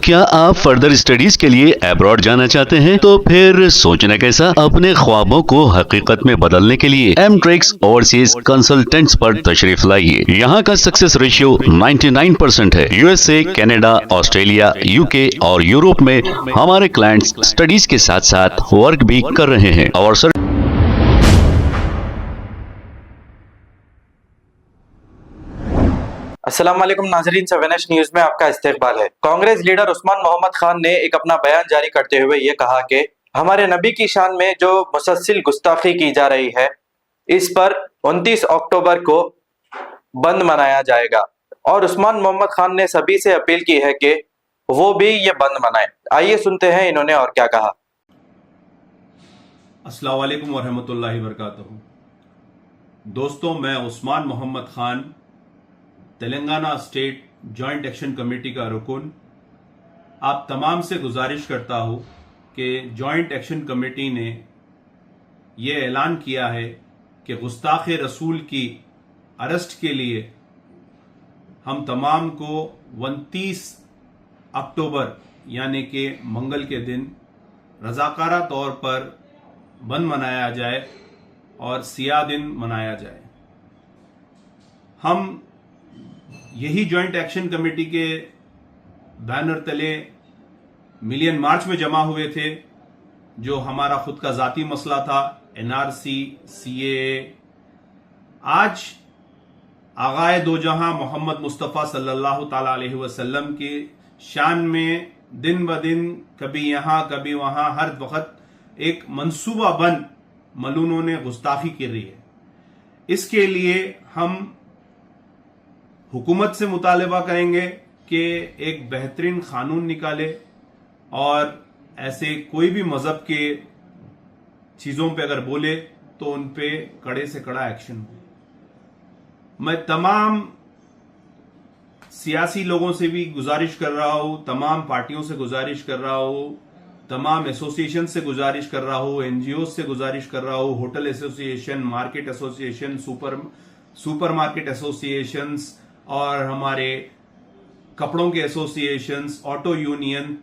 کیا آپ further studies کے لیے ابراڈ جانا چاہتے ہیں؟ تو پھر سوچنا کیسا، اپنے خوابوں کو حقیقت میں بدلنے کے لیے ایم ٹریکس اوورسیز کنسلٹنٹس پر تشریف لائیے۔ یہاں کا سکسیس ریشیو 99% ہے۔ U S A, Canada, Australia, you کے اور یورپ میں ہمارے کلائنٹس اسٹڈیز کے ساتھ ساتھ ورک بھی کر رہے ہیں اور السلام علیکم ناظرین، سوینش نیوز میں آپ کا استقبال ہے۔ کانگریس لیڈر عثمان محمد خان نے ایک اپنا بیان جاری کرتے ہوئے یہ کہا کہ ہمارے نبی کی شان میں جو مسلسل گستاخی کی جا رہی ہے، اس پر 29 اکتوبر کو بند منایا جائے گا، اور عثمان محمد خان نے سبھی سے اپیل کی ہے کہ وہ بھی یہ بند منائیں۔ آئیے سنتے ہیں انہوں نے اور کیا کہا۔ السلام علیکم ورحمۃ اللہ وبرکاتہ۔ دوستوں، میں Usman Mohammed Khan, Telangana state joint action committee کا رکن، آپ تمام سے گزارش کرتا ہوں کہ جوائنٹ ایکشن کمیٹی نے یہ اعلان کیا ہے کہ گستاخ رسول کی اریسٹ کے لیے ہم تمام کو 29 اکتوبر یعنی کہ منگل کے دن رضاکارہ طور پر بند منایا جائے اور سیاہ دن منایا جائے۔ ہم یہی جوائنٹ ایکشن کمیٹی کے بینر تلے ملین مارچ میں جمع ہوئے تھے، جو ہمارا خود کا ذاتی مسئلہ تھا، NRC، CAA۔ آج آغائے دو جہاں محمد مصطفیٰ صلی اللہ تعالی علیہ وسلم کی شان میں دن بدن کبھی یہاں کبھی وہاں ہر وقت ایک منصوبہ بند ملونوں نے گستاخی کی رہی ہے۔ اس کے لیے ہم حکومت سے مطالبہ کریں گے کہ ایک بہترین قانون نکالے اور ایسے کوئی بھی مذہب کے چیزوں پہ اگر بولے تو ان پہ کڑے سے کڑا ایکشن ہو۔ میں تمام سیاسی لوگوں سے بھی گزارش کر رہا ہوں، تمام پارٹیوں سے گزارش کر رہا ہوں، تمام ایسوسیشن سے گزارش کر رہا ہوں، NGOs سے گزارش کر رہا ہوں، hotel association, market association, super market associations اور ہمارے کپڑوں کے ایسوسیشنز، آٹو یونین،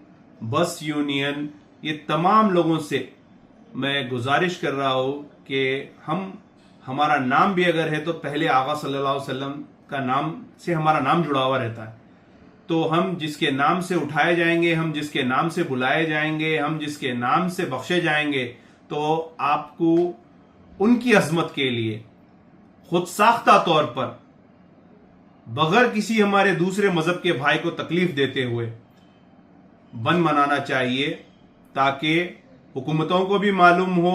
بس یونین، یہ تمام لوگوں سے میں گزارش کر رہا ہوں کہ ہمارا نام بھی اگر ہے تو پہلے آقا صلی اللہ علیہ وسلم کا نام سے ہمارا نام جڑا ہوا رہتا ہے، تو ہم جس کے نام سے اٹھائے جائیں گے، ہم جس کے نام سے بلائے جائیں گے، ہم جس کے نام سے بخشے جائیں گے، تو آپ کو ان کی عظمت کے لیے خود ساختہ طور پر بغیر کسی ہمارے دوسرے مذہب کے بھائی کو تکلیف دیتے ہوئے بند منانا چاہیے، تاکہ حکومتوں کو بھی معلوم ہو،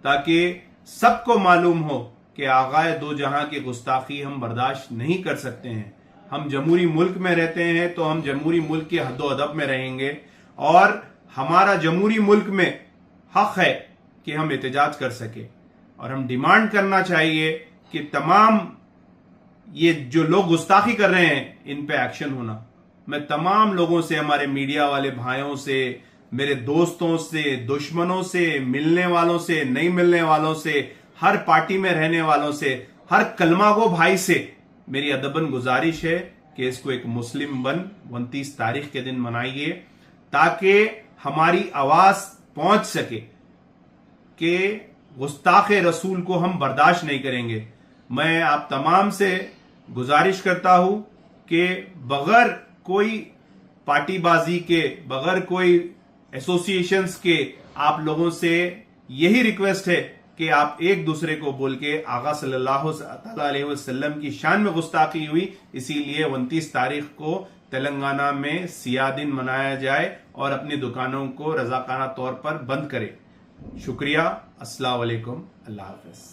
تاکہ سب کو معلوم ہو کہ آغائے دو جہاں کی گستاخی ہم برداشت نہیں کر سکتے ہیں۔ ہم جمہوری ملک میں رہتے ہیں تو ہم جمہوری ملک کے حد و ادب میں رہیں گے، اور ہمارا جمہوری ملک میں حق ہے کہ ہم احتجاج کر سکیں، اور ہم ڈیمانڈ کرنا چاہیے کہ تمام یہ جو لوگ گستاخی کر رہے ہیں ان پہ ایکشن ہونا۔ میں تمام لوگوں سے، ہمارے میڈیا والے بھائیوں سے، میرے دوستوں سے، دشمنوں سے، ملنے والوں سے، نہیں ملنے والوں سے، ہر پارٹی میں رہنے والوں سے، ہر کلمہ گو بھائی سے میری ادباً گزارش ہے کہ اس کو ایک مسلم بند 29 تاریخ کے دن منائیے، تاکہ ہماری آواز پہنچ سکے کہ گستاخ رسول کو ہم برداشت نہیں کریں گے۔ میں آپ تمام سے گزارش کرتا ہوں کہ بغیر کوئی پارٹی بازی کے، بغیر کوئی ایسوسیشنز کے، آپ لوگوں سے یہی ریکویسٹ ہے کہ آپ ایک دوسرے کو بول کے آقا صلی اللہ علیہ وسلم کی شان میں گستاخی ہوئی، اسی لیے 29 تاریخ کو تلنگانہ میں سیاہ دن منایا جائے اور اپنی دکانوں کو رضاکارانہ طور پر بند کرے۔ شکریہ، السلام علیکم، اللہ حافظ۔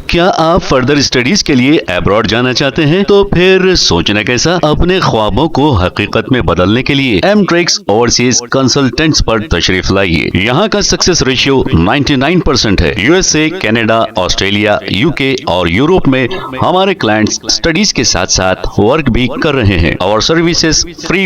کیا آپ فردر اسٹڈیز کے لیے ابراڈ جانا چاہتے ہیں؟ تو پھر سوچنا کیسا، اپنے خوابوں کو حقیقت میں بدلنے کے لیے ایم ٹریکس اوورسیز کنسلٹنٹس پر تشریف لائیے۔ یہاں کا سکسیس ریشیو 99% ہے۔ U S A, Canada, Australia, you کے اور یورپ میں ہمارے کلائنٹس اسٹڈیز کے ساتھ ساتھ ورک بھی کر رہے ہیں اور سروسز فری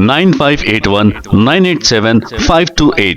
9581987528।